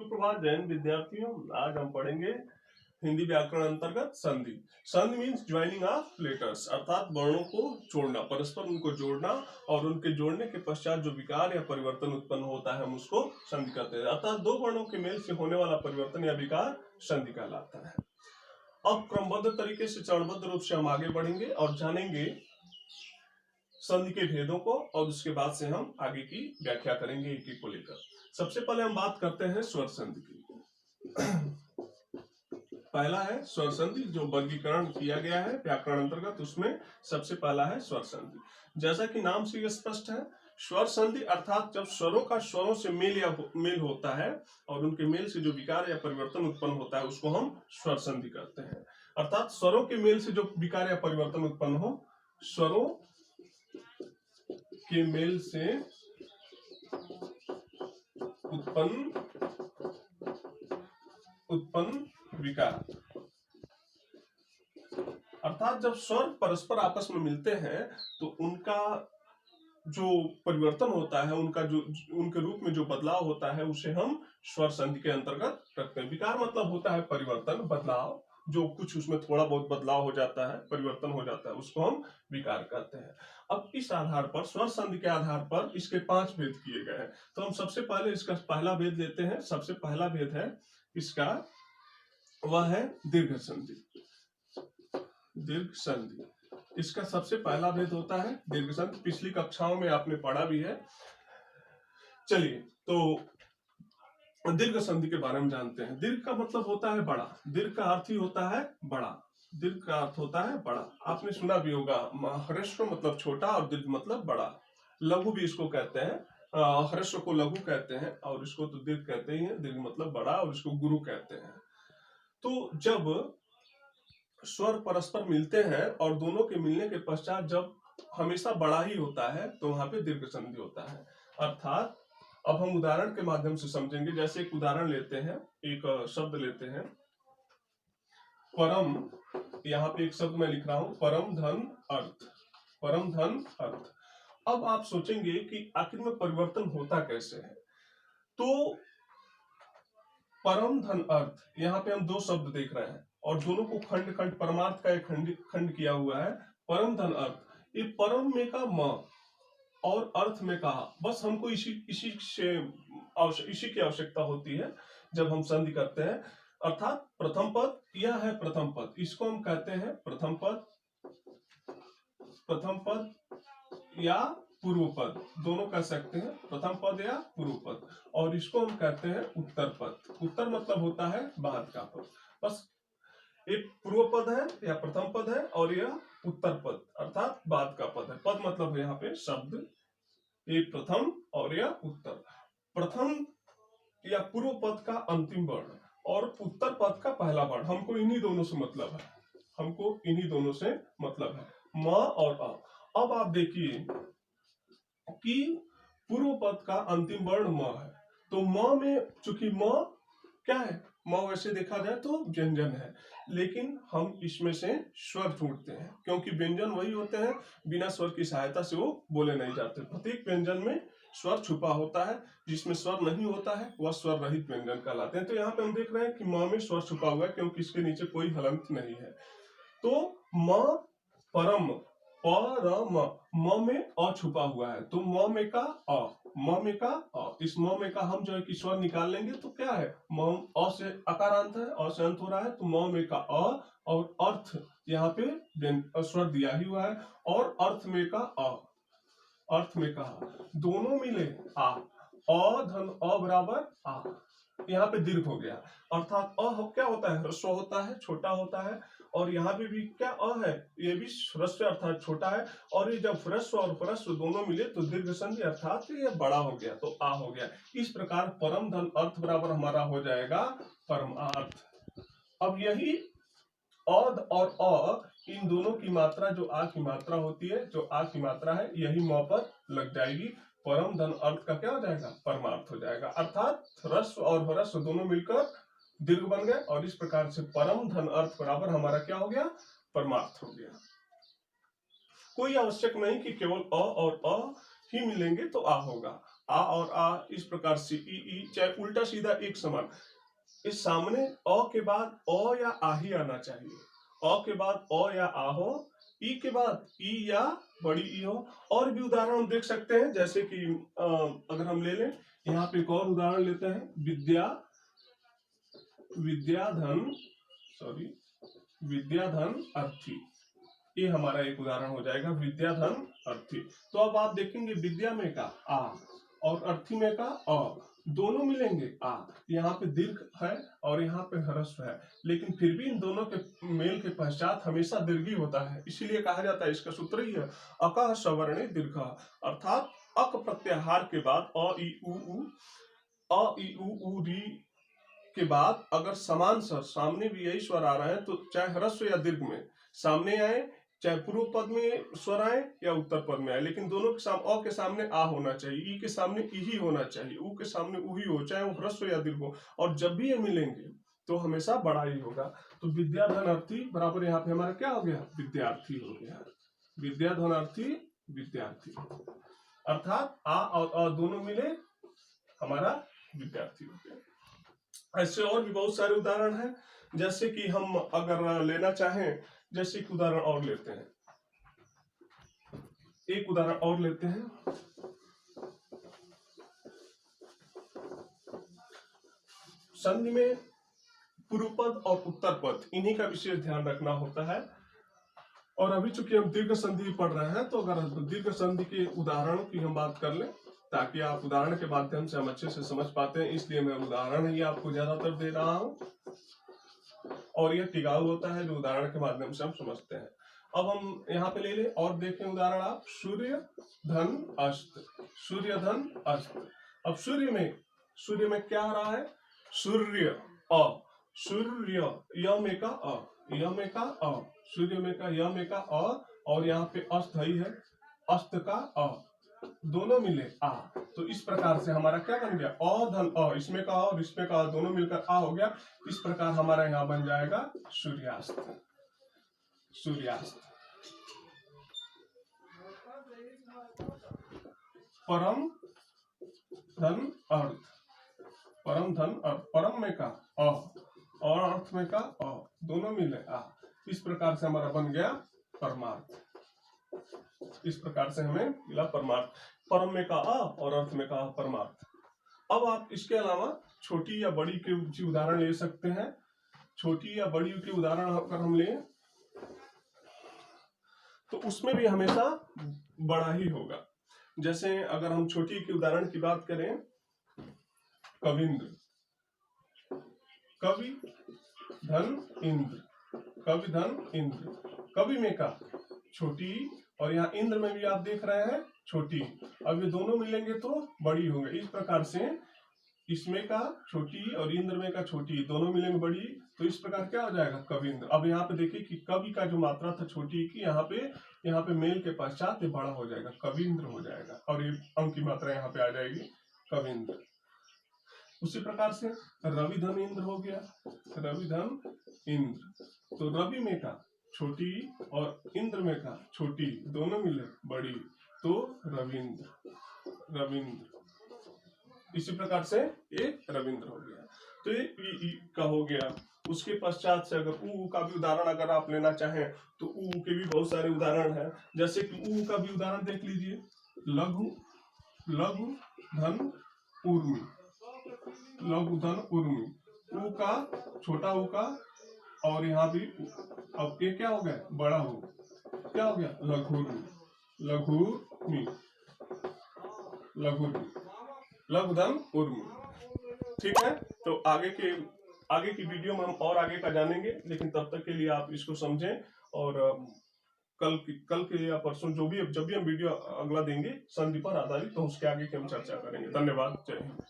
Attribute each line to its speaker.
Speaker 1: सुप्रभात जैन विद्यार्थियों। आज हम पढ़ेंगे हिंदी व्याकरण अंतर्गत संधि। संधि मीन्स ज्वाइनिंग ऑफ लेटर्स, अर्थात वर्णों को जोड़ना, परस्पर उनको जोड़ना और उनके जोड़ने के पश्चात जो विकार या परिवर्तन उत्पन्न होता है हम उसको संधि कहते हैं। अर्थात दो वर्णों के मेल से होने वाला परिवर्तन या विकार संधि कहलाता है। अब क्रमबद्ध तरीके से चरणबद्ध रूप से हम आगे बढ़ेंगे और जानेंगे संधि के भेदों को, और उसके बाद से हम आगे की व्याख्या करेंगे एक एक को लेकर। सबसे पहले हम बात करते हैं स्वर संधि की। पहला है स्वर संधि, जो वर्गीकरण किया गया है व्याकरण अंतर्गत, उसमें सबसे पहला है स्वर संधि। जैसा कि नाम से यह स्पष्ट है, स्वर संधि अर्थात जब स्वरों का स्वरों से मेल होता है और उनके मेल से जो विकार या परिवर्तन उत्पन्न होता है उसको हम स्वर संधि कहते हैं। अर्थात स्वरों के मेल से जो विकार या परिवर्तन उत्पन्न हो, स्वरों के मेल से उत्पन्न विकार, अर्थात जब स्वर परस्पर आपस में मिलते हैं तो उनका जो परिवर्तन होता है, उनका जो उनके रूप में जो बदलाव होता है उसे हम स्वर संधि के अंतर्गत रखते हैं। विकार मतलब होता है परिवर्तन, बदलाव, जो कुछ उसमें थोड़ा बहुत बदलाव हो जाता है, परिवर्तन हो जाता है, उसको हम विकार कहते हैं। अब इस आधार पर, स्वर संधि के आधार पर इसके 5 भेद किए गए हैं। तो हम सबसे पहले इसका पहला भेद लेते हैं। सबसे पहला भेद है इसका, वह है दीर्घ संधि। दीर्घ संधि इसका सबसे पहला भेद होता है दीर्घ संधि। पिछली कक्षाओं में आपने पढ़ा भी है। चलिए तो दीर्घ संधि के बारे में जानते हैं। दीर्घ का मतलब होता है बड़ा, दीर्घ का अर्थ ही होता है बड़ा, दीर्घ का अर्थ होता है बड़ा। आपने सुना भी होगा, ह्रस्व मतलब छोटा और दीर्घ मतलब बड़ा। लघु भी इसको कहते हैं, ह्रस्व को लघु कहते हैं और इसको तो दीर्घ कहते ही हैं। दीर्घ मतलब बड़ा और इसको गुरु कहते हैं। तो जब स्वर परस्पर मिलते हैं और दोनों के मिलने के पश्चात जब हमेशा बड़ा ही होता है तो वहां पे दीर्घ संधि होता है। अर्थात अब हम उदाहरण के माध्यम से समझेंगे। जैसे एक उदाहरण लेते हैं, एक शब्द लेते हैं परम। यहाँ पे एक शब्द मैं लिख रहा हूं, परम धन अर्थ। परम धन अर्थ। अब आप सोचेंगे कि आखिर में परिवर्तन होता कैसे है। तो परम धन अर्थ, यहाँ पे हम दो शब्द देख रहे हैं और दोनों को खंड खंड, परमार्थ का एक खंड किया हुआ है। परम धन अर्थ, ये परम में का म और अर्थ में का, बस हमको इसी की आवश्यकता होती है जब हम संधि करते हैं। अर्थात प्रथम पद, यह है प्रथम पद, इसको हम कहते हैं प्रथम पद। प्रथम पद या पूर्व पद दोनों कह सकते हैं, प्रथम पद या पूर्व पद। और इसको हम कहते हैं उत्तर पद। उत्तर मतलब होता है बाद का पद। बस एक पूर्व पद है या प्रथम पद है और यह उत्तर पद अर्थात बाद का पद है। पद मतलब यहाँ पे शब्द, एक प्रथम और यह उत्तर। प्रथम या पूर्व पद का अंतिम वर्ण और उत्तर पद का पहला वर्ण, हमको इन्हीं दोनों से मतलब है। हमको इन्हीं दोनों से मतलब है, म और अ। अब आप देखिए कि पूर्व पद का अंतिम वर्ण म है, तो म में चूंकि म क्या है, म वैसे देखा जाए तो व्यंजन है, लेकिन हम इसमें से स्वर ढूंढते हैं क्योंकि व्यंजन वही होते हैं बिना स्वर की सहायता से वो बोले नहीं जाते। प्रत्येक व्यंजन में स्वर छुपा होता है, जिसमें स्वर नहीं होता है वह स्वर रहित व्यंजन कहलाते हैं। तो यहाँ पे हम देख रहे हैं कि म में स्वर छुपा हुआ है क्योंकि इसके नीचे कोई हलंत नहीं है। तो म परम, परम, म में अ छुपा हुआ है, तो म में का अ, म में का अ। इस म में का हम जो है कि स्वर निकाल लेंगे तो क्या है, म अ से अकारांत है, अ से अंत हो रहा है, तो म में का अ और अर्थ यहाँ पे स्वर दिया ही हुआ है और अर्थ में का अ। अर्थ में का दोनों मिले आ, अ धन अ बराबर आ। यहाँ पे दीर्घ हो गया, अर्थात अ क्या होता है, ह्रस्व होता है, छोटा होता है। और यहाँ पे भी क्या अ है, ये भी ह्रस्व अर्थात छोटा है। और ये जब ह्रस्व और ह्रस्व दोनों मिले तो दीर्घ संधि अर्थात ये बड़ा हो गया, तो आ हो गया। इस प्रकार परम धन अर्थ बराबर हमारा हो जाएगा परमार्थ। अब यही औद और अ, इन दोनों की मात्रा जो आ की मात्रा होती है, जो आ की मात्रा है, यही म पर लग जाएगी। परम धन अर्थ का क्या हो जाएगा, परमार्थ हो जाएगा। अर्थात ह्रस्व और ह्रस्व दोनों मिलकर दीर्घ बन गए और इस प्रकार से परम धन अर्थ बराबर हमारा क्या हो गया, परमार्थ हो गया। कोई आवश्यक नहीं कि केवल अ और अ ही मिलेंगे तो आ होगा। आ और आ इस प्रकार से ई चाहे उल्टा सीधा एक समान, इस सामने अ के बाद अ या आ ही आना चाहिए। अ के बाद अ या आ हो, ई के बाद ई या बड़ी ई हो। और भी उदाहरण हम देख सकते हैं, जैसे कि अगर हम ले लें यहाँ पे एक और उदाहरण लेते हैं, विद्याधन अर्थी। ये हमारा एक उदाहरण हो जाएगा, विद्याधन अर्थी। तो अब आप देखेंगे विद्या में का आ और अर्थी में का अ, दोनों मिलेंगे आ। यहाँ पे दीर्घ है और यहाँ पे ह्रस्व है, लेकिन फिर भी इन दोनों के मेल के पश्चात हमेशा दीर्घ ही होता है। इसीलिए कहा जाता है, इसका सूत्र ही है अकः सवर्णे दीर्घ, अर्थात अक प्रत्याहार के बाद अ ई उ री के बाद अगर समान स्वर सामने भी यही स्वर आ रहे हैं, तो चाहे ह्रस्व या दीर्घ में सामने आए, चाहे पूर्व पद में स्वर आए या उत्तर पद में आए, लेकिन दोनों के सामने अ के सामने आ होना चाहिए, ई के सामने ई ही होना चाहिए, उ के सामने उ ही हो, चाहे वो ह्रस्व या दीर्घ हो। और जब भी ये मिलेंगे तो हमेशा बड़ा ही होगा। तो विद्याधनार्थी बराबर यहाँ पे हमारा क्या हो गया, विद्यार्थी हो गया। विद्याधनार्थी विद्यार्थी, अर्थात आ और अ दोनों मिले हमारा विद्यार्थी हो गया। ऐसे और भी बहुत सारे उदाहरण हैं, जैसे कि हम अगर लेना चाहें, जैसे कि उदाहरण और लेते हैं, एक उदाहरण और लेते हैं। संधि में पूर्व पद और उत्तर पद, इन्हीं का विशेष ध्यान रखना होता है। और अभी चूंकि हम दीर्घ संधि पढ़ रहे हैं, तो अगर दीर्घ संधि के उदाहरणों की हम बात कर लें, ताकि आप उदाहरण के माध्यम से हम अच्छे से समझ पाते हैं, इसलिए मैं उदाहरण ही आपको ज्यादातर दे रहा हूं। और यह टिकाऊ होता है जो उदाहरण के माध्यम से हम समझते हैं। अब हम यहाँ पे ले लें और देखें उदाहरण आप, सूर्य धन अस्त, सूर्य धन अस्त। अब सूर्य में क्या आ रहा है, सूर्य अ, सूर्य य में का अ, य में का अ, सूर्य में का य में का अ, और यहाँ पे अस्त ही है, अस्त का अ, दोनों मिले आ। तो इस प्रकार से हमारा क्या बन गया, अ धन अ, इसमें का और इसमें का दोनों मिलकर आ हो गया। इस प्रकार हमारा यहाँ बन जाएगा सूर्यास्त। सूर्यास्त। परम धन अर्थ, परम धन अर्थ, परम में का अ और अर्थ में का अ, दोनों मिले आ। इस प्रकार से हमारा बन गया परमार्थ। इस प्रकार से हमें मिला परमार्थ, परम में का अ और अर्थ में का परमार्थ। अब आप इसके अलावा छोटी या बड़ी के उदाहरण ले सकते हैं। छोटी या बड़ी के उदाहरण अगर हम लें, तो उसमें भी हमेशा बड़ा ही होगा। जैसे अगर हम छोटी के उदाहरण की बात करें, कविंद्र, कवि धन इंद्र, कवि धन इंद्र, कवि में का छोटी और यहाँ इंद्र में भी आप देख रहे हैं छोटी। अब ये दोनों मिलेंगे तो बड़ी होंगे। इस प्रकार से इसमें का छोटी और इंद्र में का छोटी दोनों मिलेंगे बड़ी, तो इस प्रकार क्या हो जाएगा, कविंद्र। अब यहाँ पे देखिए कि कवि का जो मात्रा था छोटी की, यहाँ पे मेल के पश्चात ये बड़ा हो जाएगा, कविंद्र हो जाएगा, और ये अंक की मात्रा यहाँ पे आ जाएगी कविंद्र। उसी प्रकार से रवि धन इंद्र हो गया, रवि धन इंद्र। तो रवि में का छोटी और इंद्र में का छोटी दोनों मिले बड़ी, तो रविंद्र, रविंद्र। इसी प्रकार से ये रविंद्र हो गया। तो ये ई का हो गया। उसके पश्चात से अगर ऊ का भी उदाहरण अगर आप लेना चाहें, तो ऊ के भी बहुत सारे उदाहरण हैं। जैसे कि ऊ का भी उदाहरण देख लीजिए, लघु, लघु धन उर्मी, लघु धन उर्मी। ऊ का छोटा ऊ का और यहाँ भी, अब ये क्या हो गया, बड़ा ऊ, क्या हो गया, लघुर्मी, लघुर्मी, लघुर्मी, लघु धन उर्मी। ठीक है, तो आगे की वीडियो में हम और आगे का जानेंगे, लेकिन तब तक के लिए आप इसको समझें। और कल के या परसों जब भी हम वीडियो अगला देंगे संधि पर आधारित, तो उसके आगे की हम चर्चा करेंगे। धन्यवाद, जय हिंद।